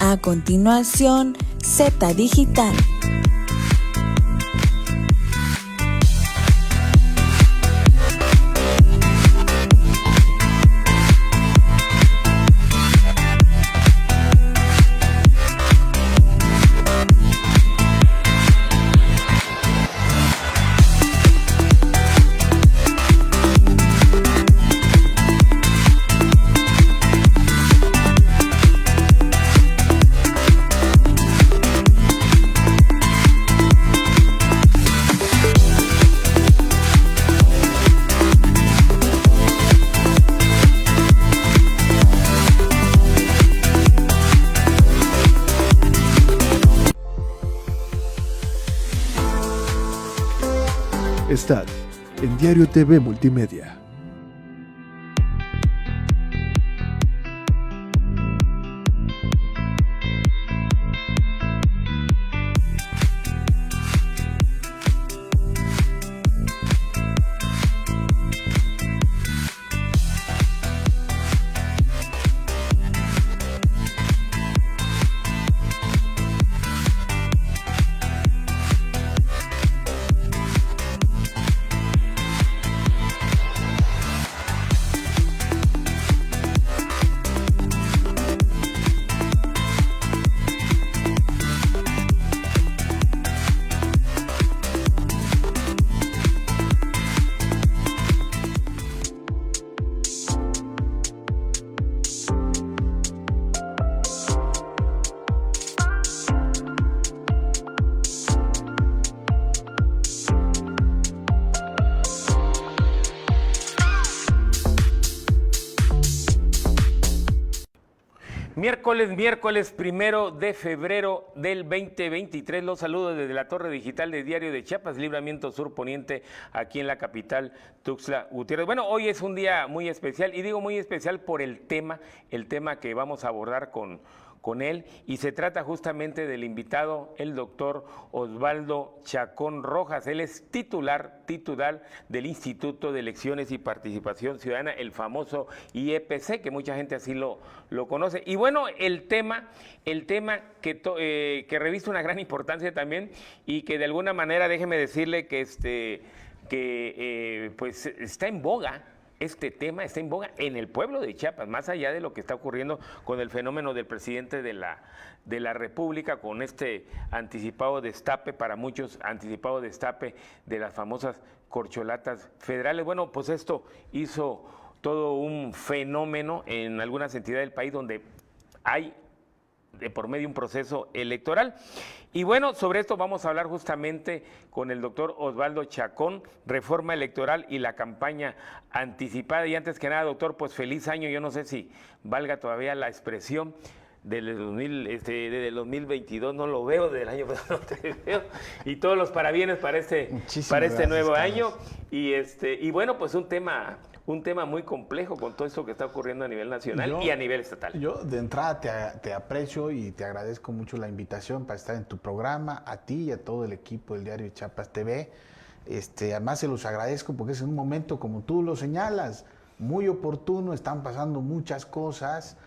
A continuación, Z Digital. Estad en Diario TV Multimedia. Miércoles 1 de febrero del 2023, los saludo desde la Torre Digital de Diario de Chiapas, Libramiento Sur Poniente, aquí en la capital Tuxtla Gutiérrez. Bueno, hoy es un día muy especial, y digo muy especial por el tema que vamos a abordar con él, y se trata justamente del invitado, el doctor Osvaldo Chacón Rojas. Él es titular del Instituto de Elecciones y Participación Ciudadana, el famoso IEPC, que mucha gente así lo conoce. Y bueno, el tema que reviste una gran importancia también, y que de alguna manera, déjeme decirle que pues está en boga. Este tema está en boga en el pueblo de Chiapas, más allá de lo que está ocurriendo con el fenómeno del presidente de la República, con este anticipado destape, para muchos anticipado destape de las famosas corcholatas federales. Bueno, pues esto hizo todo un fenómeno en algunas entidades del país donde hay de por medio un proceso electoral. Y bueno, sobre esto vamos a hablar justamente con el doctor Osvaldo Chacón, reforma electoral y la campaña anticipada. Y antes que nada, doctor, pues feliz año. Yo no sé si valga todavía la expresión del 2022, no lo veo, del año pasado no te veo, y todos los parabienes para este nuevo año. Y bueno, pues un tema muy complejo con todo esto que está ocurriendo a nivel nacional y a nivel estatal. Yo de entrada te aprecio y te agradezco mucho la invitación para estar en tu programa, a ti y a todo el equipo del Diario de Chiapas TV. Además se los agradezco porque es un momento, como tú lo señalas, muy oportuno. Están pasando muchas cosas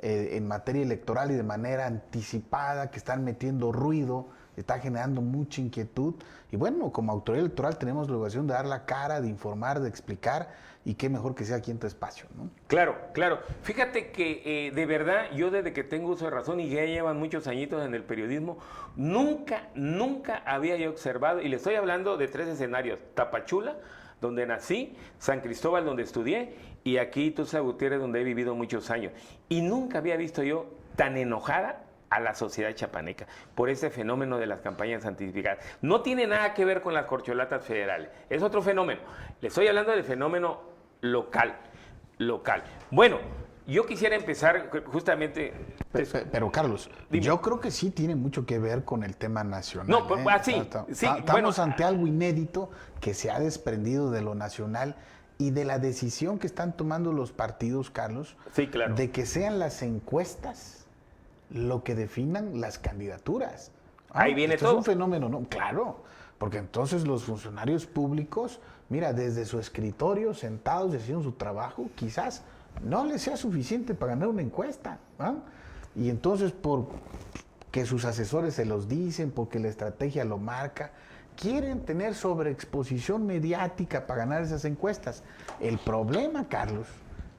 en materia electoral y de manera anticipada, que están metiendo ruido, está generando mucha inquietud. Y bueno, como autoridad electoral tenemos la obligación de dar la cara, de informar, de explicar, y qué mejor que sea aquí en tu espacio, ¿no? Claro. Fíjate que de verdad, yo desde que tengo uso de razón, y ya llevan muchos añitos en el periodismo, nunca había yo observado, y le estoy hablando de 3 escenarios: Tapachula, donde nací; San Cristóbal, donde estudié; y aquí Tuxtla Gutiérrez, donde he vivido muchos años. Y nunca había visto yo tan enojada a la sociedad chiapaneca por ese fenómeno de las campañas anticipadas. No tiene nada que ver con las corcholatas federales, es otro fenómeno. Le estoy hablando del fenómeno local. Bueno, yo quisiera empezar justamente... Pero Carlos, dime. Yo creo que sí tiene mucho que ver con el tema nacional. No, pues sí. Estamos ante algo inédito que se ha desprendido de lo nacional y de la decisión que están tomando los partidos, Carlos, sí, claro, de que sean las encuestas lo que definan las candidaturas. Ahí viene esto todo. Es un fenómeno, ¿no? Claro, porque entonces los funcionarios públicos, mira, desde su escritorio, sentados haciendo su trabajo, quizás no les sea suficiente para ganar una encuesta, ¿no? Y entonces, porque sus asesores se los dicen, porque la estrategia lo marca, quieren tener sobreexposición mediática para ganar esas encuestas. El problema, Carlos,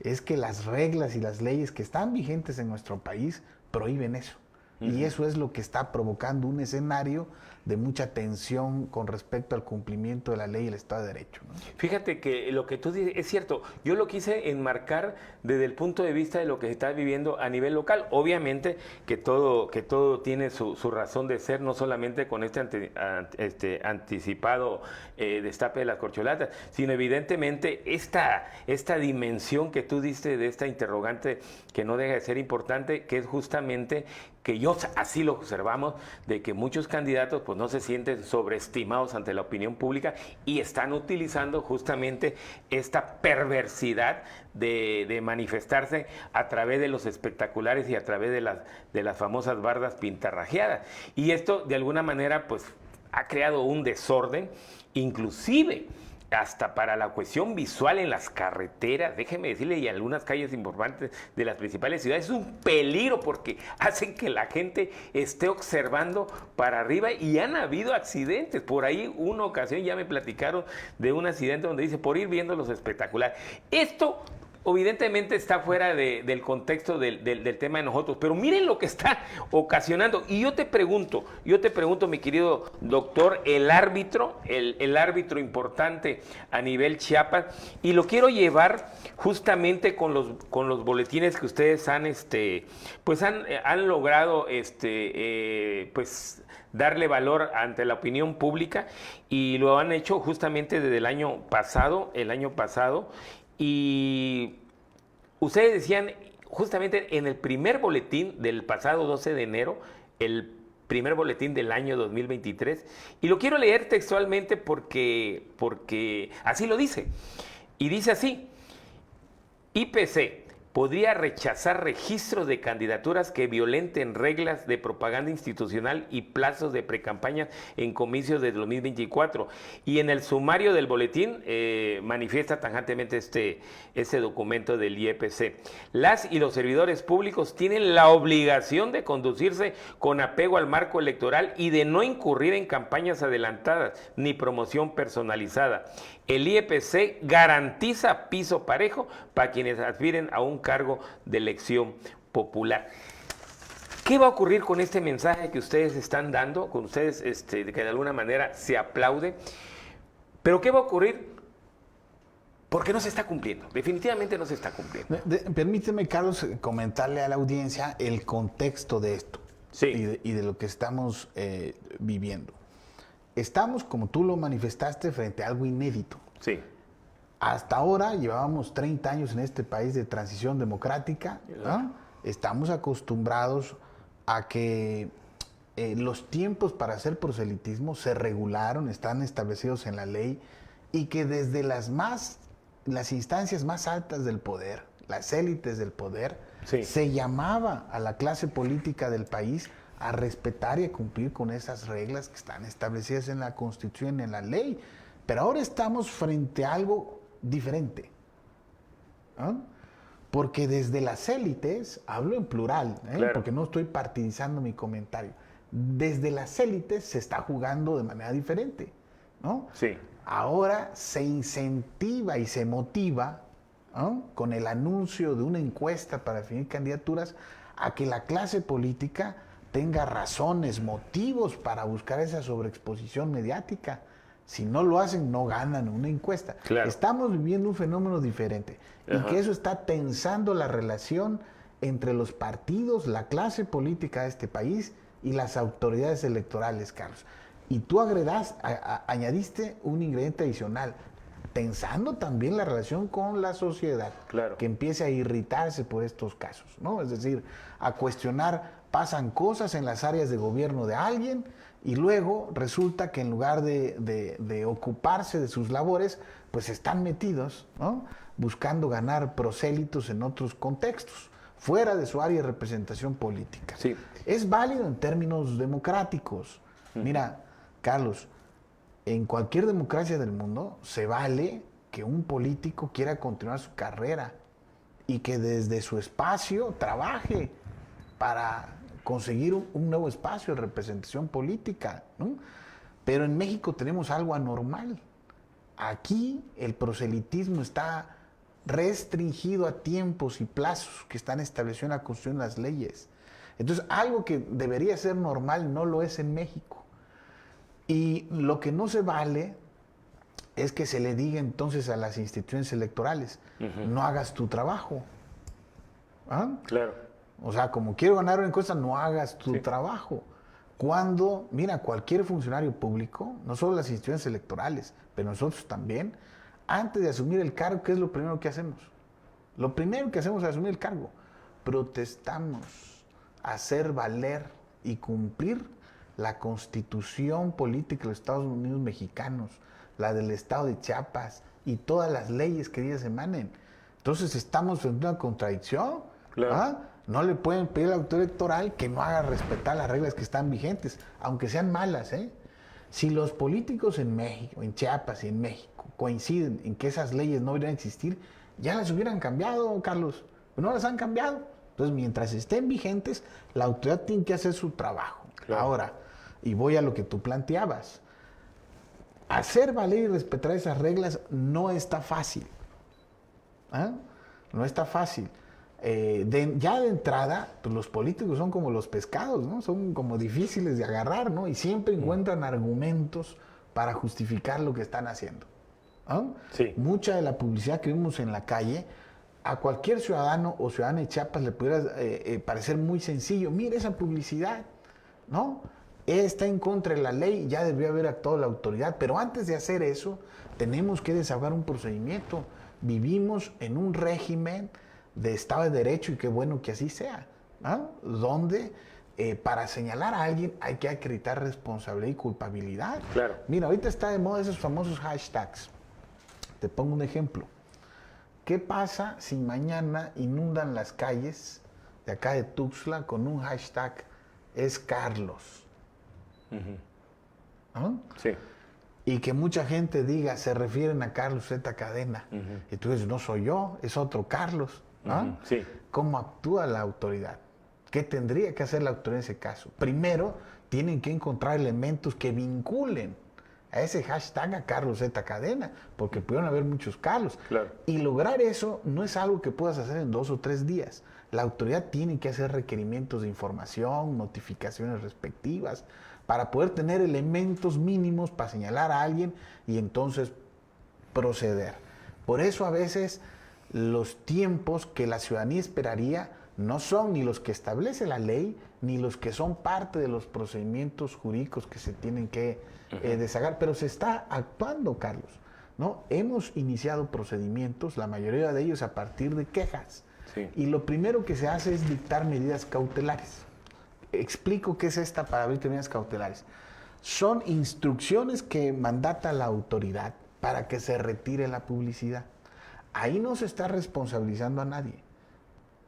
es que las reglas y las leyes que están vigentes en nuestro país prohíben eso. Y eso es lo que está provocando un escenario de mucha tensión con respecto al cumplimiento de la ley y el Estado de Derecho, ¿no? Fíjate que lo que tú dices es cierto. Yo lo quise enmarcar desde el punto de vista de lo que se está viviendo a nivel local. Obviamente que todo tiene su razón de ser, no solamente con este anticipado destape de las corcholatas, sino evidentemente esta dimensión que tú diste de esta interrogante que no deja de ser importante, que es justamente que yo así lo observamos, de que muchos candidatos pues no se sienten sobreestimados ante la opinión pública y están utilizando justamente esta perversidad de manifestarse a través de los espectaculares y a través de las famosas bardas pintarrajeadas. Y esto de alguna manera pues ha creado un desorden, inclusive hasta para la cuestión visual en las carreteras, déjeme decirle, y algunas calles importantes de las principales ciudades, es un peligro porque hacen que la gente esté observando para arriba y han habido accidentes. Por ahí una ocasión ya me platicaron de un accidente donde dice, por ir viendo los espectaculares. Esto evidentemente está fuera del contexto del tema de nosotros, pero miren lo que está ocasionando. Y yo te pregunto, mi querido doctor, el árbitro importante a nivel Chiapas, y lo quiero llevar justamente con los boletines que ustedes han logrado pues darle valor ante la opinión pública, y lo han hecho justamente desde el año pasado. Y ustedes decían justamente en el primer boletín del pasado 12 de enero, el primer boletín del año 2023, y lo quiero leer textualmente porque así lo dice. Y dice así: IPC podría rechazar registros de candidaturas que violenten reglas de propaganda institucional y plazos de precampaña en comicios de 2024. Y en el sumario del boletín manifiesta tajantemente este documento del IEPC. Las y los servidores públicos tienen la obligación de conducirse con apego al marco electoral y de no incurrir en campañas adelantadas ni promoción personalizada. El IEPC garantiza piso parejo para quienes aspiren a un cargo de elección popular. ¿Qué va a ocurrir con este mensaje que ustedes están dando? Con ustedes, que de alguna manera se aplaude. ¿Pero qué va a ocurrir? Porque no se está cumpliendo. Definitivamente no se está cumpliendo. Permíteme, Carlos, comentarle a la audiencia el contexto de esto. Sí. Y de lo que estamos viviendo. Estamos, como tú lo manifestaste, frente a algo inédito. Sí. Hasta ahora llevábamos 30 años en este país de transición democrática, ¿no? Estamos acostumbrados a que los tiempos para hacer proselitismo se regularon, están establecidos en la ley, y que desde las instancias más altas del poder, las élites del poder, sí, se llamaba a la clase política del país a respetar y a cumplir con esas reglas que están establecidas en la Constitución y en la ley. Pero ahora estamos frente a algo diferente, ¿no? Porque desde las élites, hablo en plural, claro, porque no estoy partidizando mi comentario, desde las élites se está jugando de manera diferente, ¿no? Sí. Ahora se incentiva y se motiva, ¿no?, con el anuncio de una encuesta para definir candidaturas, a que la clase política tenga razones, motivos para buscar esa sobreexposición mediática. Si no lo hacen, no ganan una encuesta. Claro. Estamos viviendo un fenómeno diferente. Ajá. Y que eso está tensando la relación entre los partidos, la clase política de este país y las autoridades electorales, Carlos. Y tú añadiste un ingrediente adicional, tensando también la relación con la sociedad, claro, que empiece a irritarse por estos casos, ¿no? Es decir, a cuestionar, pasan cosas en las áreas de gobierno de alguien y luego resulta que en lugar de ocuparse de sus labores, pues están metidos, ¿no?, buscando ganar prosélitos en otros contextos, fuera de su área de representación política. Sí. Es válido en términos democráticos. Mira, Carlos, en cualquier democracia del mundo se vale que un político quiera continuar su carrera y que desde su espacio trabaje, para conseguir un nuevo espacio de representación política, ¿no? Pero en México tenemos algo anormal. Aquí el proselitismo está restringido a tiempos y plazos que están establecidos en la Constitución y las leyes. Entonces, algo que debería ser normal no lo es en México. Y lo que no se vale es que se le diga entonces a las instituciones electorales, no hagas tu trabajo. ¿Ah? Claro. O sea, como quiero ganar una encuesta, no hagas tu trabajo. Cuando, mira, cualquier funcionario público, no solo las instituciones electorales, pero nosotros también, antes de asumir el cargo, ¿qué es lo primero que hacemos? Lo primero que hacemos al asumir el cargo, protestamos, hacer valer y cumplir la Constitución política de los Estados Unidos mexicanos, la del Estado de Chiapas y todas las leyes que de ellas emanen. Entonces estamos frente a una contradicción. Claro. ¿Ah? No le pueden pedir al autor electoral que no haga respetar las reglas que están vigentes, aunque sean malas, ¿eh? Si los políticos en México, en Chiapas y en México coinciden en que esas leyes no deberían existir, ya las hubieran cambiado, Carlos. Pero no las han cambiado. Entonces, mientras estén vigentes, la autoridad tiene que hacer su trabajo. Claro. Ahora, y voy a lo que tú planteabas. Hacer valer y respetar esas reglas no está fácil. ¿Ah? No está fácil. Ya de entrada, pues los políticos son como los pescados, ¿no? Son como difíciles de agarrar, ¿no? Y siempre encuentran argumentos para justificar lo que están haciendo. ¿No? Sí. Mucha de la publicidad que vimos en la calle, a cualquier ciudadano o ciudadana de Chiapas le pudiera parecer muy sencillo. Mira esa publicidad, ¿no? Está en contra de la ley, ya debió haber actuado la autoridad, pero antes de hacer eso, tenemos que desahogar un procedimiento. Vivimos en un régimen de Estado de Derecho, y qué bueno que así sea, ¿no? Donde para señalar a alguien hay que acreditar responsabilidad y culpabilidad. Claro. Mira, ahorita está de moda esos famosos hashtags. Te pongo un ejemplo. ¿Qué pasa si mañana inundan las calles de acá de Tuxtla con un hashtag es Carlos? ¿No? Sí. Y que mucha gente diga, se refieren a Carlos Z. Cadena. Y tú dices, no soy yo, es otro Carlos. ¿No? Sí. ¿Cómo actúa la autoridad? ¿Qué tendría que hacer la autoridad en ese caso? Primero, tienen que encontrar elementos que vinculen a ese hashtag a Carlos Z. Cadena, porque pudieron haber muchos Carlos. Claro. Y lograr eso no es algo que puedas hacer en 2 o 3 días. La autoridad tiene que hacer requerimientos de información, notificaciones respectivas, para poder tener elementos mínimos para señalar a alguien y entonces proceder. Por eso a veces los tiempos que la ciudadanía esperaría no son ni los que establece la ley, ni los que son parte de los procedimientos jurídicos que se tienen que desahogar, pero se está actuando, Carlos, ¿no? Hemos iniciado procedimientos, la mayoría de ellos a partir de quejas, y lo primero que se hace es dictar medidas cautelares. Explico qué es esta para abrir medidas cautelares. Son instrucciones que mandata la autoridad para que se retire la publicidad. Ahí no se está responsabilizando a nadie,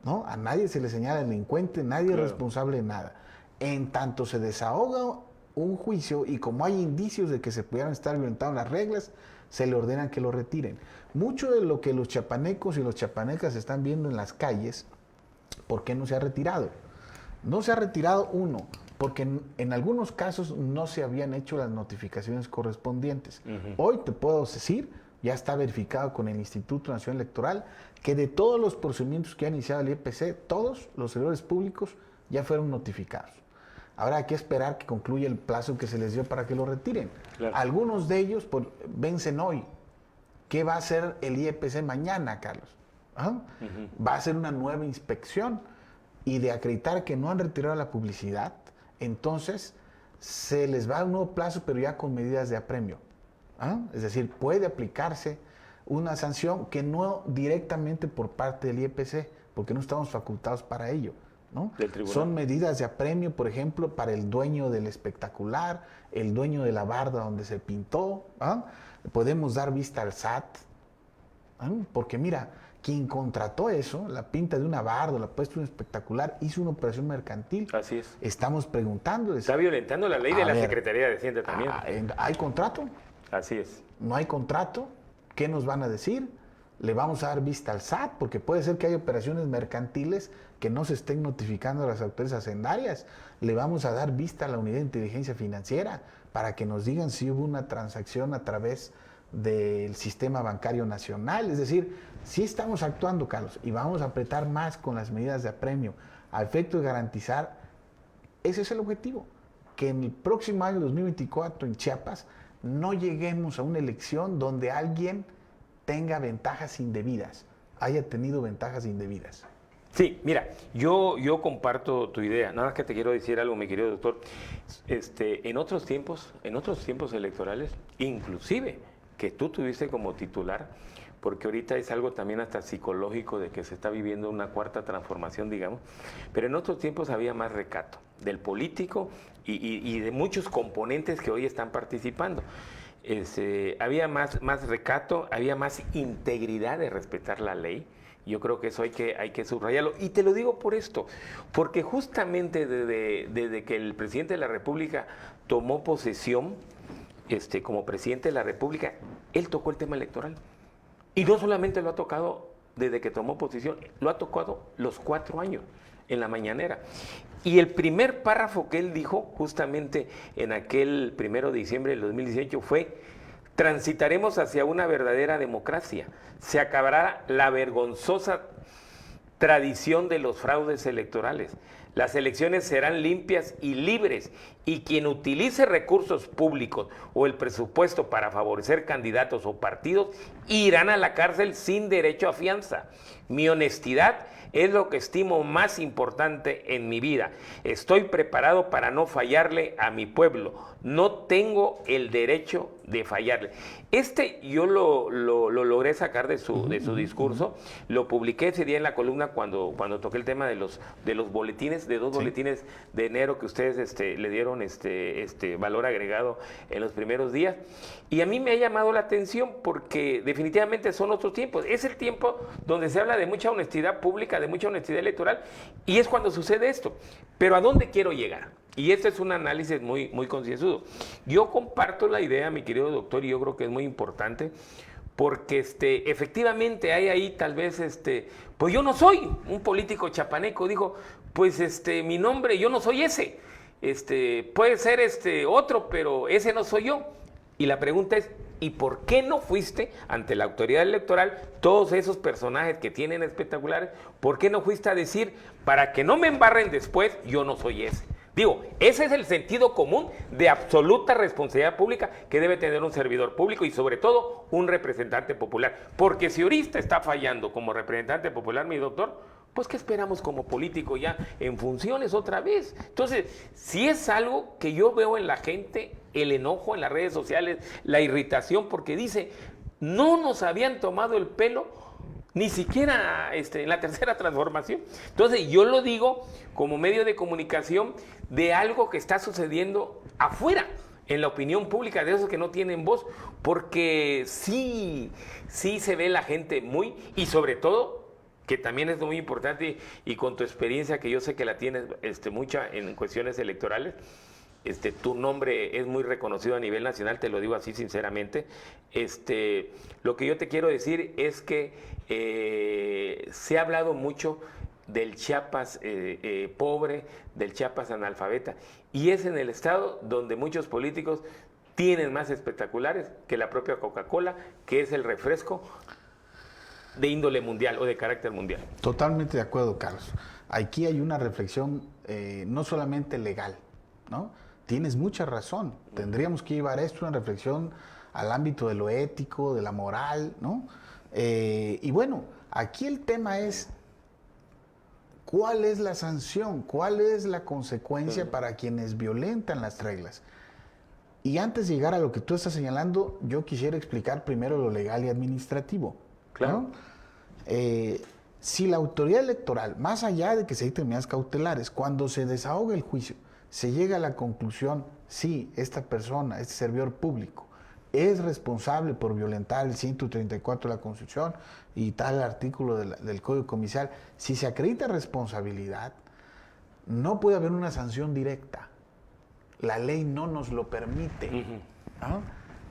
¿no? A nadie se le señala delincuente, nadie es responsable de nada. En tanto se desahoga un juicio y como hay indicios de que se pudieran estar violentando las reglas, se le ordenan que lo retiren. Mucho de lo que los chapanecos y los chapanecas están viendo en las calles, ¿por qué no se ha retirado? No se ha retirado, uno, porque en algunos casos no se habían hecho las notificaciones correspondientes. Hoy te puedo decir, ya está verificado con el Instituto Nacional Electoral, que de todos los procedimientos que ha iniciado el IEPC, todos los servidores públicos ya fueron notificados. Ahora hay que esperar que concluya el plazo que se les dio para que lo retiren. Claro. Algunos de ellos vencen hoy. ¿Qué va a hacer el IEPC mañana, Carlos? Va a hacer una nueva inspección y de acreditar que no han retirado la publicidad, entonces se les va a un nuevo plazo, pero ya con medidas de apremio. Es decir, puede aplicarse una sanción que no directamente por parte del IEPC, porque no estamos facultados para ello, ¿no? Son medidas de apremio, por ejemplo, para el dueño del espectacular, el dueño de la barda donde se pintó. Podemos dar vista al SAT, porque mira, quien contrató eso, la pinta de una barda, la puesta de un espectacular, hizo una operación mercantil. Así es. Estamos preguntándoles. Está violentando la ley de la Secretaría de Hacienda también. ¿Hay contrato? Así es. No hay contrato. ¿Qué nos van a decir? le vamos a dar vista al SAT, porque puede ser que haya operaciones mercantiles que no se estén notificando a las autoridades hacendarias. Le vamos a dar vista a la Unidad de Inteligencia Financiera para que nos digan si hubo una transacción a través del sistema bancario nacional. Es decir, sí estamos actuando, Carlos, y vamos a apretar más con las medidas de apremio a efecto de garantizar, ese es el objetivo, que en el próximo año 2024 en Chiapas no lleguemos a una elección donde alguien tenga ventajas indebidas, haya tenido ventajas indebidas. Sí, mira, yo comparto tu idea. Nada más que te quiero decir algo, mi querido doctor. En otros tiempos electorales, inclusive que tú tuviste como titular, porque ahorita es algo también hasta psicológico de que se está viviendo una cuarta transformación, digamos, pero en otros tiempos había más recato del político y de muchos componentes que hoy están participando. Había más recato, había más integridad de respetar la ley. Yo creo que eso hay que subrayarlo. Y te lo digo por esto, porque justamente desde que el presidente de la República tomó posesión como presidente de la República, él tocó el tema electoral. Y no solamente lo ha tocado desde que tomó posesión, lo ha tocado los 4 años en la mañanera. Y el primer párrafo que él dijo justamente en aquel 1 de diciembre del 2018 fue: transitaremos hacia una verdadera democracia. Se acabará la vergonzosa tradición de los fraudes electorales. Las elecciones serán limpias y libres, y quien utilice recursos públicos o el presupuesto para favorecer candidatos o partidos irán a la cárcel sin derecho a fianza. Mi honestidad es lo que estimo más importante en mi vida. Estoy preparado para no fallarle a mi pueblo. No tengo el derecho de fallarle. Yo lo logré sacar de su discurso. Lo publiqué ese día en la columna cuando toqué el tema de los boletines, de 2 boletines de enero que ustedes le dieron valor agregado en los primeros días. Y a mí me ha llamado la atención porque definitivamente son otros tiempos. Es el tiempo donde se habla de mucha honestidad pública, de mucha honestidad electoral, y es cuando sucede esto. Pero ¿a dónde quiero llegar? Y este es un análisis muy, muy concienzudo. Yo comparto la idea, mi querido doctor, y yo creo que es muy importante, porque efectivamente hay ahí tal vez, pues yo no soy un político chapaneco, dijo, pues mi nombre, yo no soy ese, puede ser otro, pero ese no soy yo. Y la pregunta es, ¿y por qué no fuiste ante la autoridad electoral, todos esos personajes que tienen espectaculares, por qué no fuiste a decir, para que no me embarren después, yo no soy ese? Digo, ese es el sentido común de absoluta responsabilidad pública que debe tener un servidor público y sobre todo un representante popular. Porque si ahorita está fallando como representante popular, mi doctor, pues ¿qué esperamos como político ya en funciones otra vez? Entonces, si es algo que yo veo en la gente, el enojo en las redes sociales, la irritación, porque dice, no nos habían tomado el pelo ni siquiera en la tercera transformación. Entonces yo lo digo como medio de comunicación de algo que está sucediendo afuera, en la opinión pública, de esos que no tienen voz, porque sí se ve la gente muy, y sobre todo, que también es muy importante, y con tu experiencia que yo sé que la tienes mucha en cuestiones electorales, tu nombre es muy reconocido a nivel nacional, te lo digo así sinceramente. Lo que yo te quiero decir es que se ha hablado mucho del Chiapas pobre, del Chiapas analfabeta, y es en el estado donde muchos políticos tienen más espectaculares que la propia Coca-Cola, que es el refresco de índole mundial o de carácter mundial. Totalmente de acuerdo, Carlos. Aquí hay una reflexión no solamente legal, ¿no? Tienes mucha razón. Tendríamos que llevar esto, una reflexión al ámbito de lo ético, de la moral, ¿no? Y bueno, aquí el tema es, ¿cuál es la sanción? ¿Cuál es la consecuencia para quienes violentan las reglas? Y antes de llegar a lo que tú estás señalando, yo quisiera explicar primero lo legal y administrativo. Claro. ¿No? Si la autoridad electoral, más allá de que se dicten medidas cautelares, cuando se desahoga el juicio, se llega a la conclusión, sí, esta persona, este servidor público, es responsable por violentar el 134 de la Constitución y tal artículo del Código Comicial, si se acredita responsabilidad, no puede haber una sanción directa. La ley no nos lo permite. ¿No?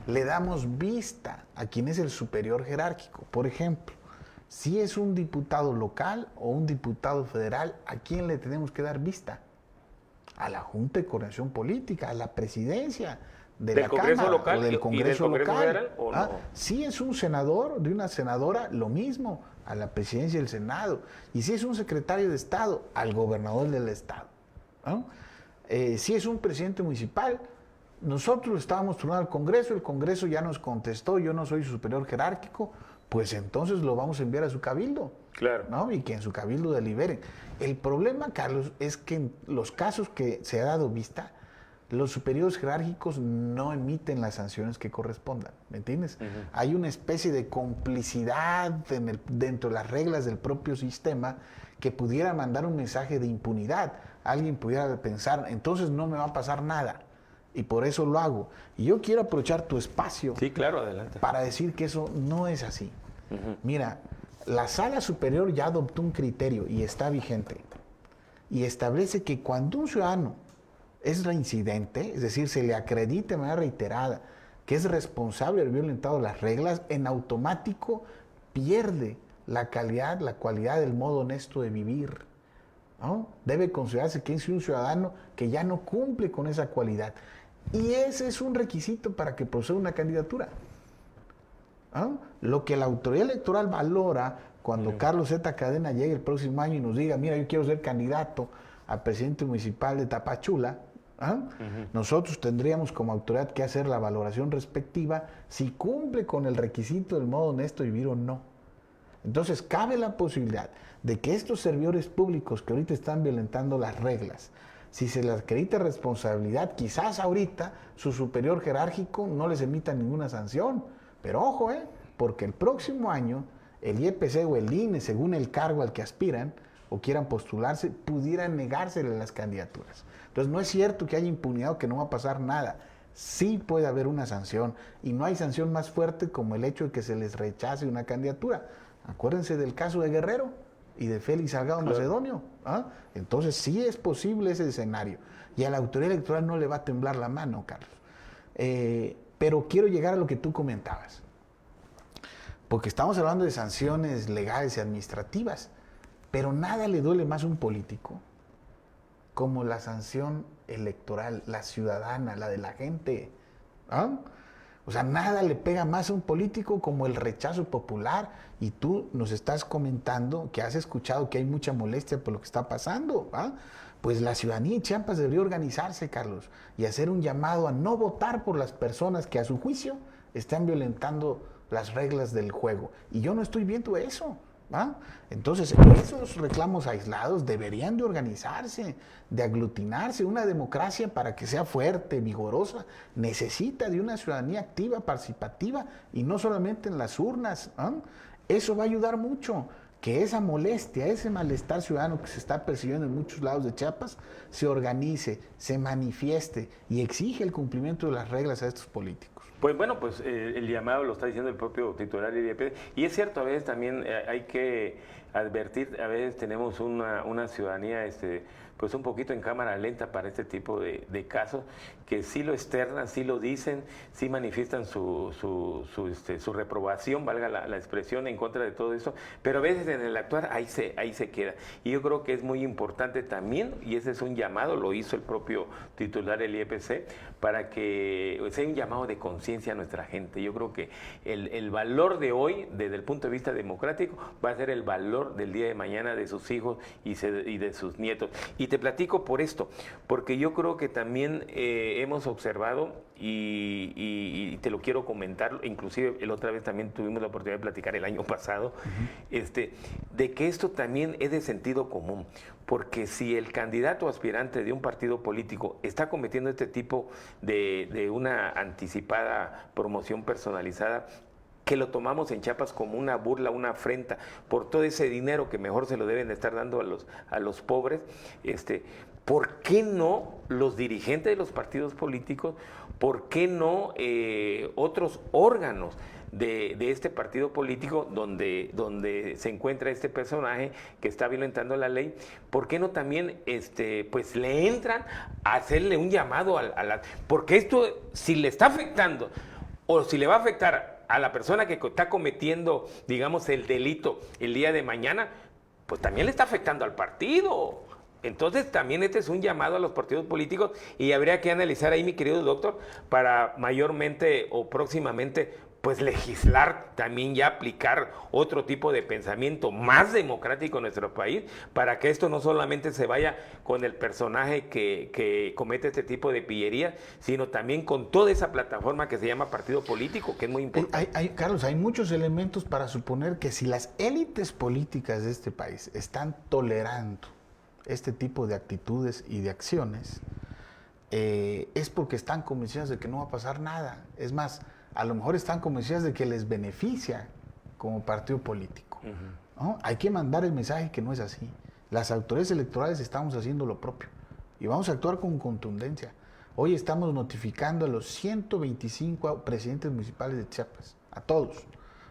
Le damos vista a quien es el superior jerárquico. Por ejemplo, Si es un diputado local o un diputado federal, ¿a quién le tenemos que dar vista? A la Junta de Coordinación Política, a la presidencia de la Congreso Cámara local o del Congreso local. Federal, ¿o no? Si es un senador, de una senadora, lo mismo, a la presidencia del Senado. Y si es un secretario de Estado, al gobernador del Estado. ¿No? Si es un presidente municipal, nosotros estábamos turnados al Congreso, el Congreso ya nos contestó, yo no soy su superior jerárquico, pues entonces lo vamos a enviar a su cabildo. Claro. ¿No? Y que en su cabildo deliberen. El problema, Carlos, es que en los casos que se ha dado vista, los superiores jerárquicos no emiten las sanciones que correspondan, ¿me entiendes? Hay una especie de complicidad dentro de las reglas del propio sistema que pudiera mandar un mensaje de impunidad. Alguien pudiera pensar, entonces no me va a pasar nada, y por eso lo hago. Y yo quiero aprovechar tu espacio, sí, claro, adelante, para decir que eso no es así. Mira, la Sala Superior ya adoptó un criterio y está vigente, y establece que cuando un ciudadano es reincidente, es decir, se le acredite de manera reiterada que es responsable de haber violentado las reglas, en automático pierde la calidad, la cualidad del modo honesto de vivir, ¿no? Debe considerarse que es un ciudadano que ya no cumple con esa cualidad. Y ese es un requisito para que proceda una candidatura. ¿No? Lo que la autoridad electoral valora cuando Carlos Z. Cadena llegue el próximo año y nos diga, mira, yo quiero ser candidato a presidente municipal de Tapachula, nosotros tendríamos como autoridad que hacer la valoración respectiva si cumple con el requisito del modo honesto de vivir o no. Entonces cabe la posibilidad de que estos servidores públicos que ahorita están violentando las reglas, si se les acredita responsabilidad, quizás ahorita su superior jerárquico no les emita ninguna sanción. Pero ojo, porque el próximo año el IEPC o el INE, según el cargo al que aspiran o quieran postularse, pudieran negársele las candidaturas. Entonces no es cierto que haya impunidad o que no va a pasar nada. Sí puede haber una sanción, y no hay sanción más fuerte como el hecho de que se les rechace una candidatura. Acuérdense del caso de Guerrero y de Félix Salgado Macedonio. Entonces sí es posible ese escenario, y a la autoridad electoral no le va a temblar la mano, Carlos. Pero quiero llegar a lo que tú comentabas, porque estamos hablando de sanciones legales y administrativas, pero nada le duele más a un político como la sanción electoral, la ciudadana, la de la gente. O sea, nada le pega más a un político como el rechazo popular, y tú nos estás comentando que has escuchado que hay mucha molestia por lo que está pasando. Pues la ciudadanía en Chiapas debería organizarse, Carlos, y hacer un llamado a no votar por las personas que a su juicio están violentando las reglas del juego. Y yo no estoy viendo eso. Entonces, esos reclamos aislados deberían de organizarse, de aglutinarse. Una democracia, para que sea fuerte, vigorosa, necesita de una ciudadanía activa, participativa, y no solamente en las urnas. Eso va a ayudar mucho, que esa molestia, ese malestar ciudadano que se está percibiendo en muchos lados de Chiapas, se organice, se manifieste y exige el cumplimiento de las reglas a estos políticos. Pues bueno, pues el llamado lo está diciendo el propio titular del IEP, y es cierto, a veces también hay que advertir, a veces tenemos una ciudadanía pues un poquito en cámara lenta para este tipo de casos, que sí lo externan, sí lo dicen, sí manifiestan su reprobación, valga la expresión, en contra de todo eso, pero a veces en el actuar ahí se queda. Y yo creo que es muy importante también, y ese es un llamado, lo hizo el propio titular del IEPC, para que sea un llamado de conciencia a nuestra gente. Yo creo que el valor de hoy, desde el punto de vista democrático, va a ser el valor del día de mañana de sus hijos y de sus nietos. Y te platico por esto, porque yo creo que también hemos observado, y te lo quiero comentar, inclusive la otra vez también tuvimos la oportunidad de platicar el año pasado, de que esto también es de sentido común, porque si el candidato aspirante de un partido político está cometiendo este tipo de una anticipada promoción personalizada, que lo tomamos en Chiapas como una burla, una afrenta por todo ese dinero que mejor se lo deben estar dando a los pobres, ¿por qué no los dirigentes de los partidos políticos, por qué no otros órganos de este partido político donde se encuentra este personaje que está violentando la ley, por qué no también pues le entran a hacerle un llamado porque esto, si le está afectando o si le va a afectar a la persona que está cometiendo, digamos, el delito el día de mañana, pues también le está afectando al partido. Entonces también este es un llamado a los partidos políticos y habría que analizar ahí, mi querido doctor, para mayormente o próximamente pues legislar, también ya aplicar otro tipo de pensamiento más democrático en nuestro país, para que esto no solamente se vaya con el personaje que comete este tipo de pillerías, sino también con toda esa plataforma que se llama partido político, que es muy importante. Carlos, hay muchos elementos para suponer que si las élites políticas de este país están tolerando este tipo de actitudes y de acciones, es porque están convencidas de que no va a pasar nada. Es más, a lo mejor están convencidas de que les beneficia como partido político. ¿No? Hay que mandar el mensaje que no es así. Las autoridades electorales estamos haciendo lo propio y vamos a actuar con contundencia. Hoy estamos notificando a los 125 presidentes municipales de Chiapas, a todos,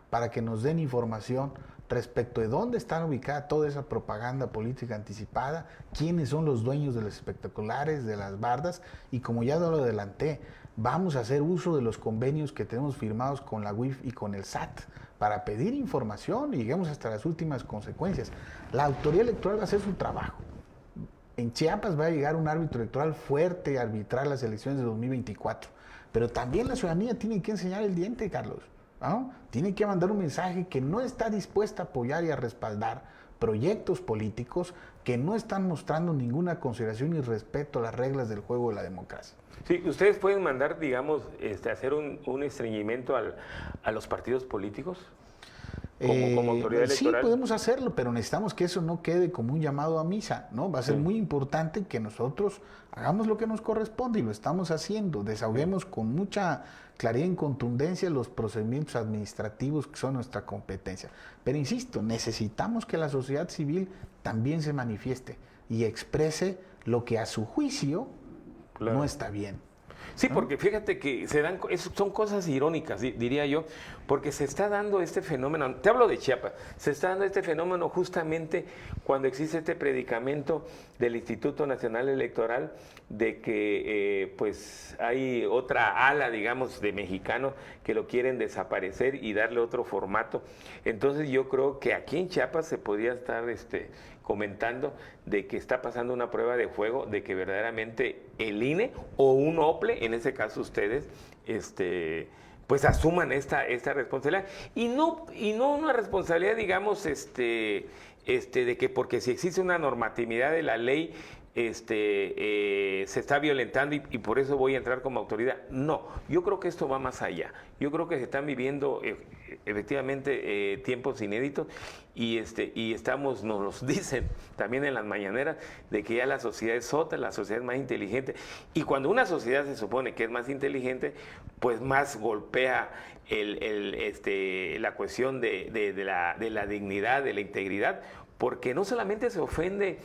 para que nos den información respecto de dónde están ubicada toda esa propaganda política anticipada, quiénes son los dueños de los espectaculares, de las bardas, y como ya lo adelanté, vamos a hacer uso de los convenios que tenemos firmados con la UIF y con el SAT para pedir información y lleguemos hasta las últimas consecuencias. La autoridad electoral va a hacer su trabajo. En Chiapas va a llegar un árbitro electoral fuerte a arbitrar las elecciones de 2024, pero también la ciudadanía tiene que enseñar el diente, Carlos. ¿No? Tiene que mandar un mensaje que no está dispuesta a apoyar y a respaldar proyectos políticos que no están mostrando ninguna consideración y respeto a las reglas del juego de la democracia. Sí, ustedes pueden mandar, digamos, hacer un estreñimiento a los partidos políticos como autoridad electoral. Sí, podemos hacerlo, pero necesitamos que eso no quede como un llamado a misa, ¿no? Va a ser muy importante que nosotros hagamos lo que nos corresponde y lo estamos haciendo. Desahoguemos con mucha claridad y contundencia los procedimientos administrativos que son nuestra competencia. Pero insisto, necesitamos que la sociedad civil también se manifieste y exprese lo que a su juicio no está bien. Sí, porque fíjate que son cosas irónicas, diría yo, porque se está dando este fenómeno, te hablo de Chiapas, se está dando este fenómeno justamente cuando existe este predicamento del Instituto Nacional Electoral de que pues hay otra ala, digamos, de mexicanos que lo quieren desaparecer y darle otro formato. Entonces yo creo que aquí en Chiapas se podría estar comentando de que está pasando una prueba de fuego, de que verdaderamente el INE o un OPLE, en ese caso ustedes, pues asuman esta responsabilidad y no una responsabilidad, digamos, de que porque si existe una normatividad de la ley se está violentando y por eso voy a entrar como autoridad. No, yo creo que esto va más allá. Yo creo que se están viviendo efectivamente tiempos inéditos y nos los dicen también en las mañaneras de que ya la sociedad es otra, la sociedad es más inteligente y cuando una sociedad se supone que es más inteligente, pues más golpea la cuestión de la dignidad, de la integridad, porque no solamente se ofende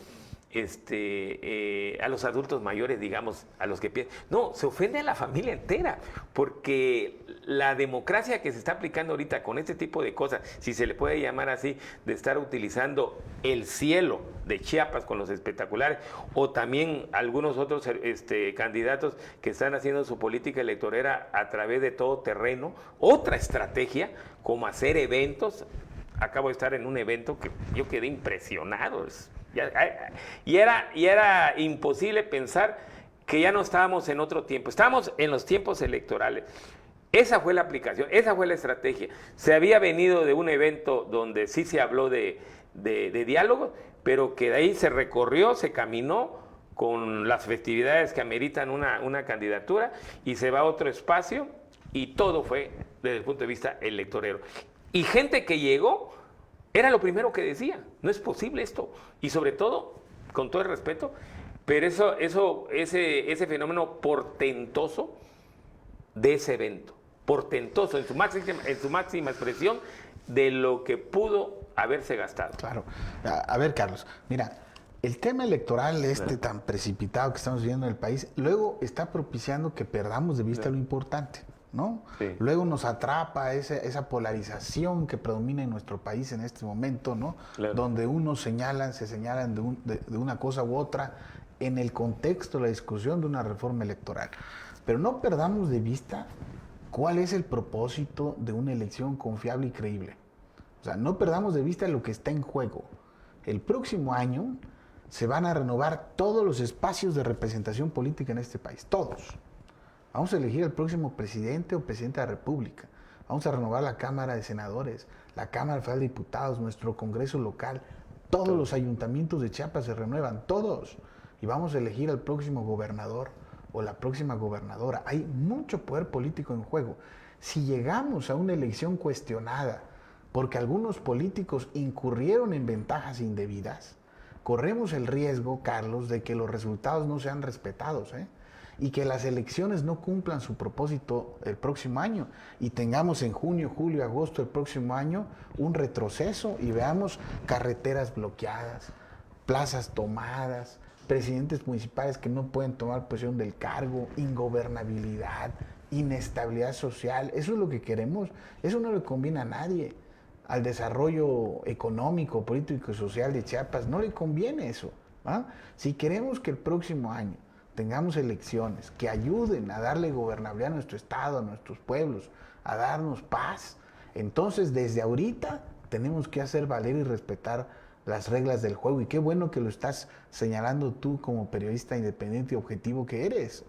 a los adultos mayores, digamos, a los que piensan. No, se ofende a la familia entera, porque la democracia que se está aplicando ahorita con este tipo de cosas, si se le puede llamar así, de estar utilizando el cielo de Chiapas con los espectaculares, o también algunos otros candidatos que están haciendo su política electorera a través de todo terreno, otra estrategia, como hacer eventos. Acabo de estar en un evento que yo quedé impresionado. Y era imposible pensar que ya no estábamos en otro tiempo. Estábamos en los tiempos electorales. Esa fue la aplicación, esa fue la estrategia. Se había venido de un evento donde sí se habló de diálogo, pero que de ahí se recorrió, se caminó con las festividades que ameritan una candidatura y se va a otro espacio y todo fue desde el punto de vista electorero. Y gente que llegó era lo primero que decía, no es posible esto. Y sobre todo, con todo el respeto, pero ese fenómeno portentoso de ese evento, portentoso en su máxima expresión de lo que pudo haberse gastado. Claro. A ver, Carlos, mira, el tema electoral tan precipitado que estamos viviendo en el país, luego está propiciando que perdamos de vista lo importante, ¿no? Sí. Luego nos atrapa esa polarización que predomina en nuestro país en este momento, ¿no? Claro. Donde unos se señalan de una cosa u otra en el contexto de la discusión de una reforma electoral. Pero no perdamos de vista ¿Cuál es el propósito de una elección confiable y creíble? O sea, no perdamos de vista lo que está en juego. El próximo año se van a renovar todos los espacios de representación política en este país, todos. Vamos a elegir al próximo presidente o presidenta de la República. Vamos a renovar la Cámara de Senadores, la Cámara Federal de Diputados, nuestro Congreso local. Todos los ayuntamientos de Chiapas se renuevan, todos. Y vamos a elegir al próximo gobernador o la próxima gobernadora. Hay mucho poder político en juego. Si llegamos a una elección cuestionada porque algunos políticos incurrieron en ventajas indebidas, corremos el riesgo, Carlos, de que los resultados no sean respetados, y que las elecciones no cumplan su propósito el próximo año y tengamos en junio, julio, agosto del próximo año un retroceso y veamos carreteras bloqueadas, plazas tomadas, presidentes municipales que no pueden tomar posesión del cargo, ingobernabilidad, inestabilidad social. Eso es lo que queremos. Eso no le conviene a nadie. Al desarrollo económico, político y social de Chiapas no le conviene eso. Si queremos que el próximo año tengamos elecciones que ayuden a darle gobernabilidad a nuestro estado, a nuestros pueblos, a darnos paz, entonces desde ahorita tenemos que hacer valer y respetar las reglas del juego. Y qué bueno que lo estás señalando tú como periodista independiente y objetivo que eres.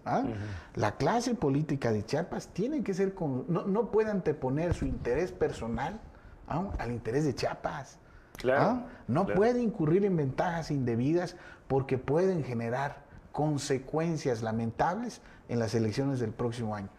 La clase política de Chiapas tiene que ser no puede anteponer su interés personal al interés de Chiapas. Claro, no claro. puede incurrir en ventajas indebidas porque pueden generar consecuencias lamentables en las elecciones del próximo año.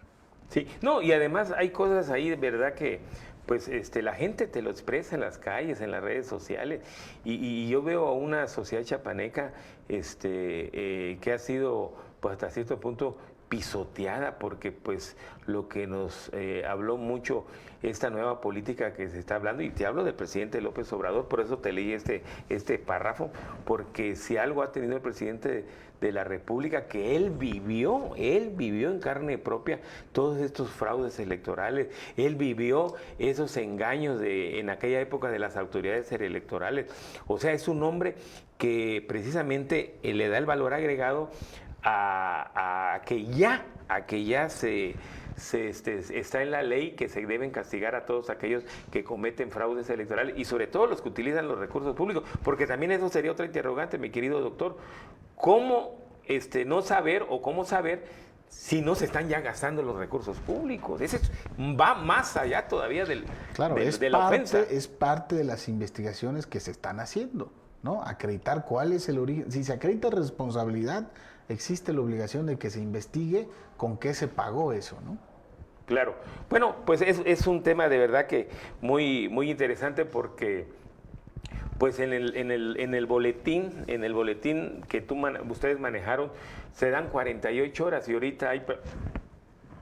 Sí, no, y además hay cosas ahí de verdad que pues la gente te lo expresa en las calles, en las redes sociales, y yo veo a una sociedad chapaneca que ha sido pues hasta cierto punto pisoteada, porque pues lo que nos habló mucho esta nueva política que se está hablando, y te hablo del presidente López Obrador, por eso te leí este párrafo, porque si algo ha tenido el presidente de la República, que él vivió en carne propia todos estos fraudes electorales, él vivió esos engaños en aquella época de las autoridades electorales. O sea, es un hombre que precisamente le da el valor agregado a que ya está en la ley que se deben castigar a todos aquellos que cometen fraudes electorales y sobre todo los que utilizan los recursos públicos, porque también eso sería otra interrogante, mi querido doctor. ¿Cómo no saber o cómo saber si no se están ya gastando los recursos públicos? Ese va más allá todavía de la ofensa. Es parte de las investigaciones que se están haciendo, ¿no? Acreditar cuál es el origen. Si se acredita responsabilidad, existe la obligación de que se investigue con qué se pagó eso, ¿no? Claro. Bueno, pues es un tema de verdad que muy, muy interesante, porque pues en el boletín que ustedes manejaron, se dan 48 horas y ahorita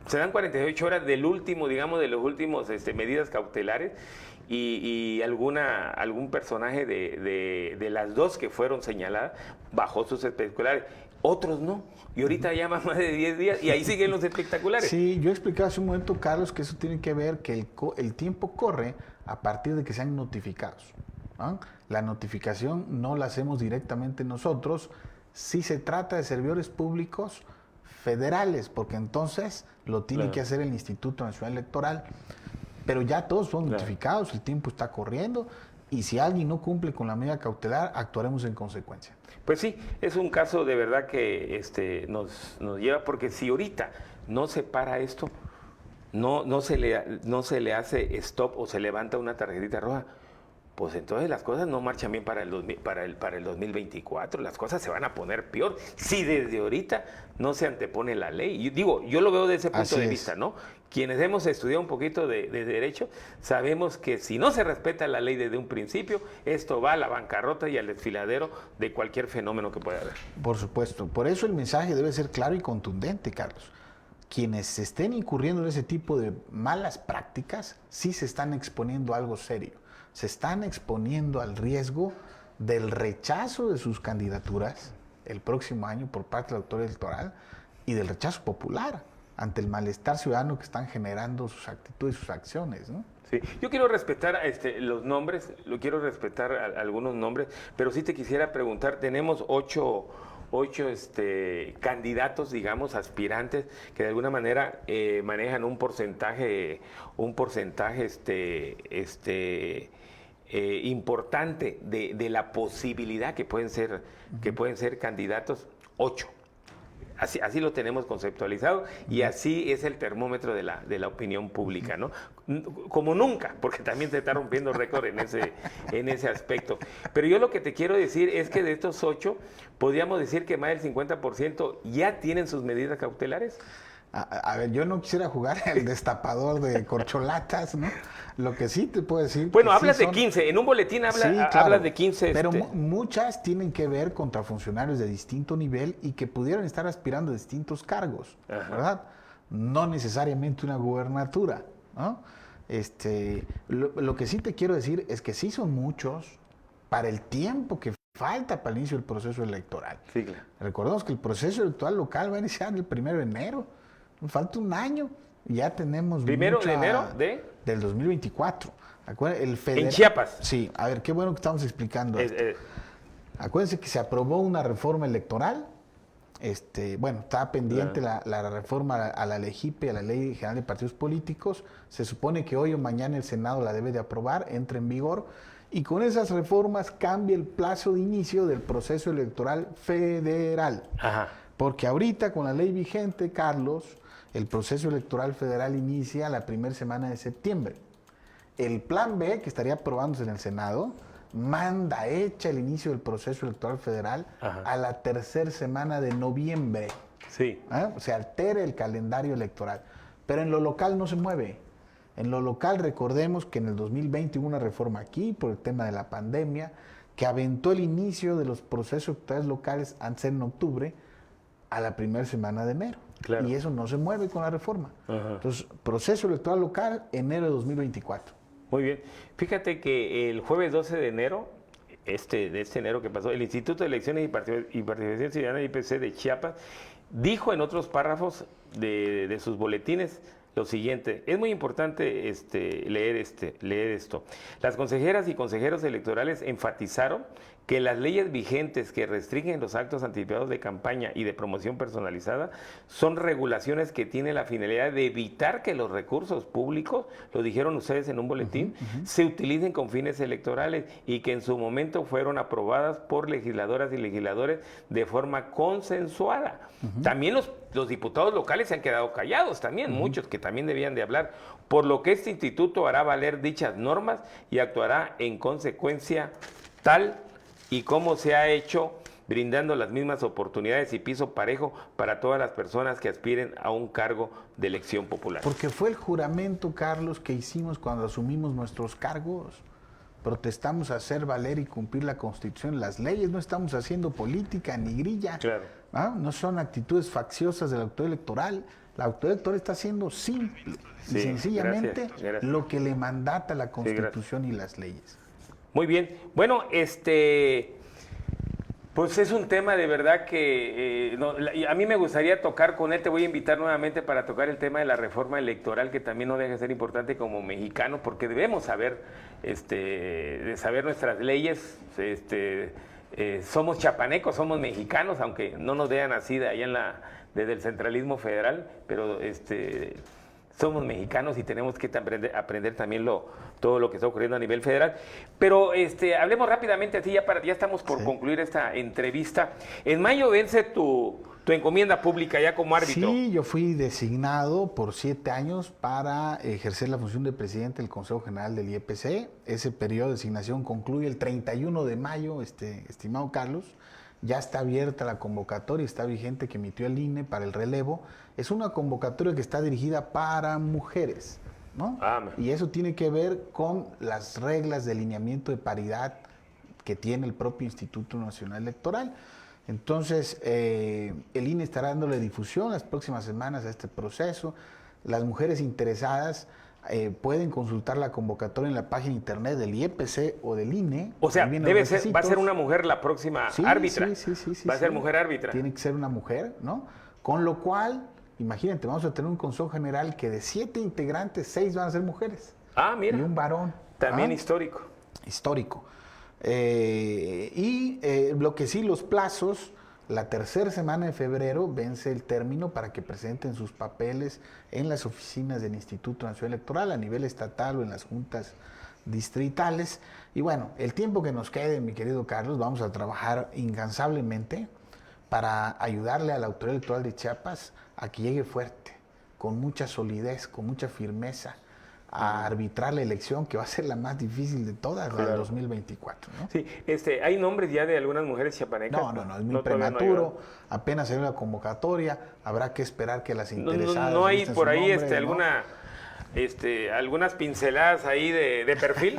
se dan 48 horas del último, digamos, de los últimos medidas cautelares, y algún personaje de las dos que fueron señaladas bajó sus espectaculares. Otros no. Y ahorita ya más de 10 días y ahí siguen los espectaculares. Sí, yo explicaba hace un momento, Carlos, que eso tiene que ver que el tiempo corre a partir de que sean notificados. La notificación no la hacemos directamente nosotros si se trata de servidores públicos federales, porque entonces lo tiene que hacer el Instituto Nacional Electoral. Pero ya todos son notificados, el tiempo está corriendo, y si alguien no cumple con la medida cautelar, actuaremos en consecuencia. Pues sí, es un caso de verdad que nos lleva, porque si ahorita no se para esto, no se le hace stop o se levanta una tarjetita roja, pues entonces las cosas no marchan bien para el 2024, las cosas se van a poner peor si desde ahorita no se antepone la ley. Yo lo veo desde ese punto de vista, ¿no? Quienes hemos estudiado un poquito de derecho, sabemos que si no se respeta la ley desde un principio, esto va a la bancarrota y al desfiladero de cualquier fenómeno que pueda haber. Por supuesto, por eso el mensaje debe ser claro y contundente, Carlos. Quienes estén incurriendo en ese tipo de malas prácticas, sí se están exponiendo a algo serio. Se están exponiendo al riesgo del rechazo de sus candidaturas el próximo año por parte de la autoridad electoral y del rechazo popular ante el malestar ciudadano que están generando sus actitudes y sus acciones, ¿no? Sí, yo quiero respetar los nombres, quiero respetar algunos nombres, pero sí te quisiera preguntar, tenemos ocho candidatos, digamos, aspirantes, que de alguna manera manejan un porcentaje importante de la posibilidad que pueden ser candidatos. 8. Así lo tenemos conceptualizado y así es el termómetro de la opinión pública, ¿no? Como nunca, porque también se está rompiendo récord en ese aspecto. Pero yo lo que te quiero decir es que de estos 8, podríamos decir que más del 50% ya tienen sus medidas cautelares. A ver, yo no quisiera jugar el destapador de corcholatas, ¿no? Lo que sí te puedo decir... Bueno, hablas de 15, en un boletín hablas de 15. Pero muchas tienen que ver contra funcionarios de distinto nivel y que pudieran estar aspirando a distintos cargos, ¿verdad? No necesariamente una gubernatura, ¿no? Lo que sí te quiero decir es que sí son muchos para el tiempo que falta para el inicio del proceso electoral. Sí, claro. Recordemos que el proceso electoral local va a iniciar el 1 de enero. Falta un año y ya tenemos... ¿1 de enero del 2024. En Chiapas. Sí, a ver, qué bueno que estamos explicando esto. Acuérdense que se aprobó una reforma electoral. Estaba pendiente la reforma a la LEGIPE, a la Ley General de Partidos Políticos. Se supone que hoy o mañana el Senado la debe de aprobar, entra en vigor. Y con esas reformas cambia el plazo de inicio del proceso electoral federal. Ajá. Porque ahorita con la ley vigente, Carlos, el proceso electoral federal inicia la primera semana de septiembre. El plan B, que estaría aprobándose en el Senado, manda hecha el inicio del proceso electoral federal a la tercera semana de noviembre. Sí. Se altera el calendario electoral. Pero en lo local no se mueve. En lo local, recordemos que en el 2020 hubo una reforma aquí por el tema de la pandemia que aventó el inicio de los procesos electorales locales antes en octubre a la primera semana de enero. Claro. Y eso no se mueve con la reforma. Entonces, proceso electoral local, enero de 2024. Muy bien. Fíjate que el jueves 12 de enero, de este enero que pasó, el Instituto de Elecciones y Participación Ciudadana, IPC de Chiapas, dijo en otros párrafos de sus boletines lo siguiente: es muy importante leer esto. Las consejeras y consejeros electorales enfatizaron que las leyes vigentes que restringen los actos anticipados de campaña y de promoción personalizada son regulaciones que tienen la finalidad de evitar que los recursos públicos, lo dijeron ustedes en un boletín, se utilicen con fines electorales y que en su momento fueron aprobadas por legisladoras y legisladores de forma consensuada. También los diputados locales se han quedado callados también, muchos que también debían de hablar, por lo que este instituto hará valer dichas normas y actuará en consecuencia tal y como se ha hecho, brindando las mismas oportunidades y piso parejo para todas las personas que aspiren a un cargo de elección popular. Porque fue el juramento, Carlos, que hicimos cuando asumimos nuestros cargos. Protestamos a hacer valer y cumplir la Constitución, las leyes. No estamos haciendo política ni grilla. Claro. No son actitudes facciosas de la autoridad electoral. La autoridad electoral está haciendo simple y sencillamente gracias. lo que le mandata la Constitución y las leyes. Muy bien. Bueno, pues es un tema de verdad que a mí me gustaría tocar con él. Te voy a invitar nuevamente para tocar el tema de la reforma electoral, que también no deja de ser importante como mexicanos, porque debemos saber, de saber nuestras leyes. Somos chapanecos, somos mexicanos, aunque no nos vean así de allá desde el centralismo federal, pero somos mexicanos y tenemos que aprender también todo lo que está ocurriendo a nivel federal. Pero hablemos rápidamente, así ya estamos por concluir esta entrevista. En mayo vence tu encomienda pública ya como árbitro. Sí, yo fui designado por 7 años para ejercer la función de presidente del Consejo General del IEPC. Ese periodo de designación concluye el 31 de mayo, estimado Carlos. Ya está abierta la convocatoria, está vigente, que emitió el INE para el relevo. Es una convocatoria que está dirigida para mujeres, ¿no? Y eso tiene que ver con las reglas de alineamiento de paridad que tiene el propio Instituto Nacional Electoral. Entonces, el INE estará dándole difusión las próximas semanas a este proceso. Las mujeres interesadas pueden consultar la convocatoria en la página internet del IEPC o del INE. O sea, va a ser una mujer la próxima árbitra. Sí. Va a ser mujer árbitra. Tiene que ser una mujer, ¿no? Con lo cual, imagínate, vamos a tener un consejo general que de 7 integrantes, 6 van a ser mujeres. Mira. Y un varón. También histórico. Histórico. Lo que sí, los plazos La tercera semana de febrero vence el término para que presenten sus papeles en las oficinas del Instituto Nacional Electoral a nivel estatal o en las juntas distritales. Y bueno, el tiempo que nos quede, mi querido Carlos, vamos a trabajar incansablemente para ayudarle a la Autoridad Electoral de Chiapas a que llegue fuerte, con mucha solidez, con mucha firmeza, a arbitrar la elección que va a ser la más difícil de todas, la del 2024, ¿no? Sí, ¿hay nombres ya de algunas mujeres chiapanecas? No, es muy prematuro, apenas hay una convocatoria, habrá que esperar que las interesadas... ¿No hay por ahí nombre, algunas pinceladas ahí de perfil?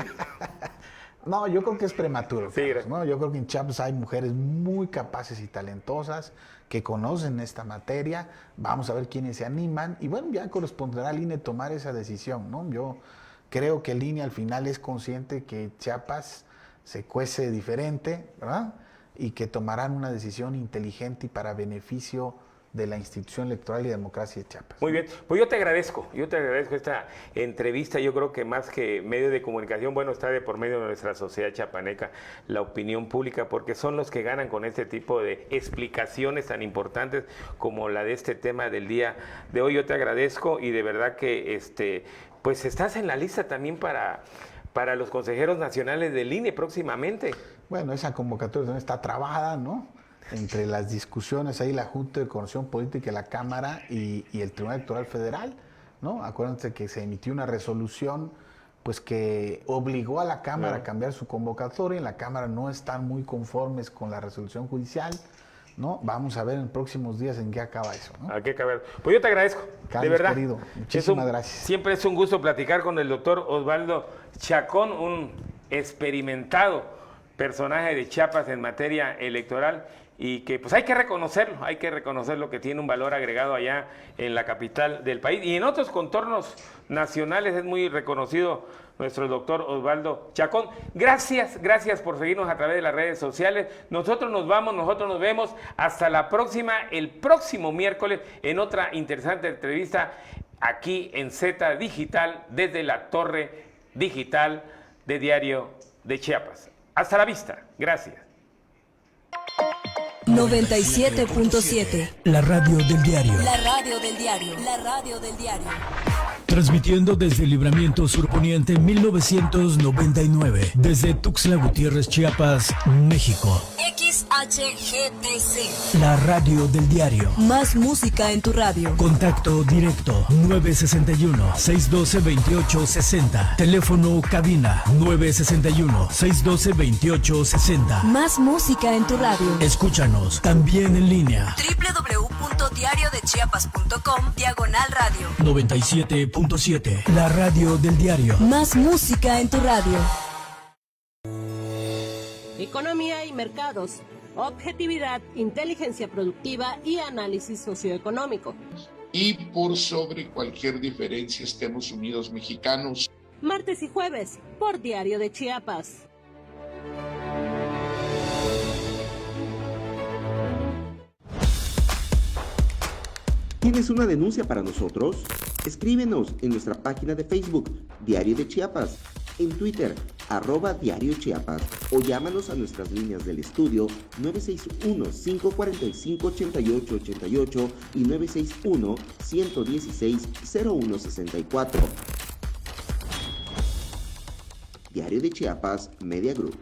No, yo creo que es prematuro, sí, Carlos, ¿no? Yo creo que en Chiapas hay mujeres muy capaces y talentosas que conocen esta materia. Vamos a ver quiénes se animan y bueno, ya corresponderá al INE tomar esa decisión, ¿no? Yo creo que el INE al final es consciente que Chiapas se cuece diferente, ¿verdad? Y que tomarán una decisión inteligente y para beneficio de la institución electoral y democracia de Chiapas. Muy bien, pues yo te agradezco esta entrevista. Yo creo que más que medio de comunicación, bueno, está de por medio de nuestra sociedad chiapaneca, la opinión pública, porque son los que ganan con este tipo de explicaciones tan importantes como la de este tema del día de hoy. Yo te agradezco y de verdad que pues estás en la lista también para los consejeros nacionales del INE próximamente. Bueno, esa convocatoria también está trabada, ¿no? Entre las discusiones ahí la Junta de Coordinación Política de la Cámara y el Tribunal Electoral Federal, ¿no? Acuérdense que se emitió una resolución pues que obligó a la Cámara a cambiar su convocatoria. En la Cámara no están muy conformes con la resolución judicial, ¿no? Vamos a ver en próximos días en qué acaba eso, ¿no? ¿A qué acaba? Pues yo te agradezco, Carlos, de verdad. querido, muchísimas gracias. Siempre es un gusto platicar con el doctor Osvaldo Chacón, un experimentado personaje de Chiapas en materia electoral y que pues hay que reconocerlo que tiene un valor agregado allá en la capital del país y en otros contornos nacionales es muy reconocido nuestro doctor Osvaldo Chacón. Gracias por seguirnos a través de las redes sociales. Nosotros nos vamos, nosotros nos vemos. Hasta la próxima, el próximo miércoles en otra interesante entrevista aquí en Z Digital desde la Torre Digital de Diario de Chiapas. Hasta la vista. Gracias. 97.7. La radio del diario. La radio del diario. La radio del diario. Transmitiendo desde Libramiento Sur Poniente 1999. Desde Tuxtla Gutiérrez, Chiapas, México. XHGTC. La radio del diario. Más música en tu radio. Contacto directo 961-612-2860. Teléfono cabina 961-612-2860. Más música en tu radio. Escúchanos también en línea. www.diariodechiapas.com/radio. 97.7. La radio del diario. Más música en tu radio. Economía y mercados, objetividad, inteligencia productiva y análisis socioeconómico. Y por sobre cualquier diferencia estemos unidos mexicanos. Martes y jueves por Diario de Chiapas. ¿Tienes una denuncia para nosotros? Escríbenos en nuestra página de Facebook, Diario de Chiapas, en Twitter, @Diario Chiapas, o llámanos a nuestras líneas del estudio 961-545-8888 y 961-116-0164. Diario de Chiapas Media Group.